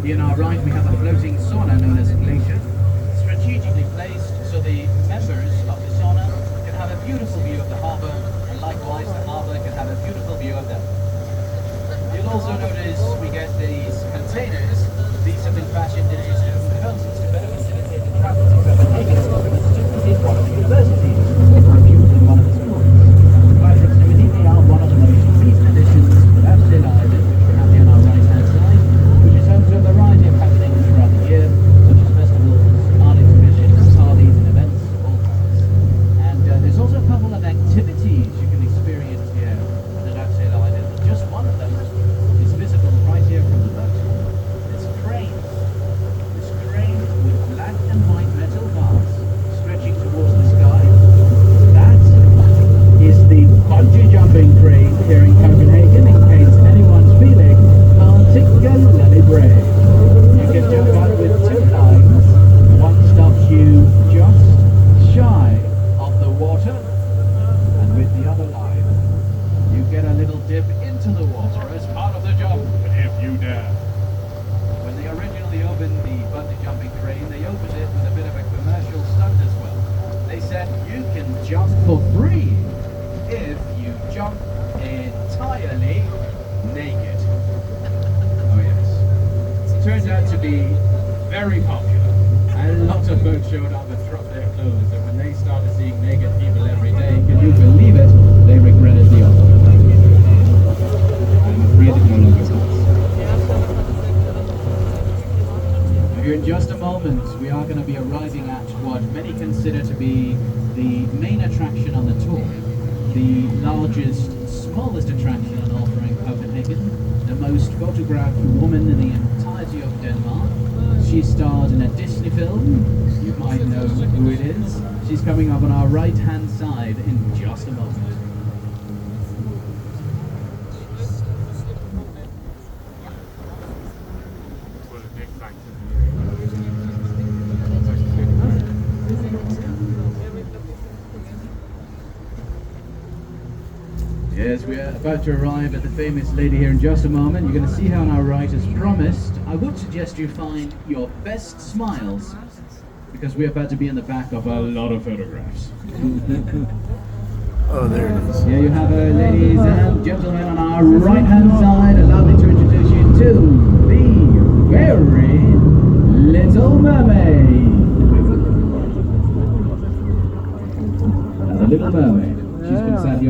Here on our right we have a floating sauna known as Glacier, strategically placed so the members of the sauna can have a beautiful view of the harbour, and likewise the harbour can have a beautiful view of them. You'll also notice we get these containers. These have been fashioned into student houses to better facilitate the travel to Copenhagen in one of the universities, or a view in one of the schools. By proximity, they are one of the most recent additions to Amstel Island, which we have here on our right-hand side, which is home to a variety of happenings throughout the year, such as festivals, art exhibitions, parties and events of all kinds. And there's also a couple of activities you can experience here at Amstel Island. Just one of them is visible right here from the boat. This crane with black and white metal bars stretching towards the sky. That is the bungee jumping crane here in Copenhagen, in case anyone's feeling particularly brave. You can jump out with two lines. One stops you just shy of the water, and with the other line you get a little dip into the water as part of the jump, if you dare. When they originally opened the bungee jumping crane, they opened it with a bit of a commercial stunt as well. They said you can jump for free if you jump entirely naked. Oh yes. It turned out to be very popular. And lots of folks showed up and dropped their clothes, and when they started seeing naked people every day, can you believe it, they regretted the offer. I'm afraid it no longer stands. Here in just a moment, we are going to be arriving at what many consider to be the main attraction on the tour. The largest, smallest attraction on offer in Copenhagen, the most photographed woman in the entirety of Denmark. She starred in a Disney film. You might know who it is. She's coming up on our right-hand side in just a moment. Yes, we are about to arrive at the famous lady here in just a moment. You're going to see her on our right as promised. I would suggest you find your best smiles, because we're about to be in the back of a lot of photographs. Oh, there it is. Here you have her, ladies and gentlemen, on our right-hand side. Allow me to introduce you to the very Little Mermaid. The Little Mermaid. She's been sat here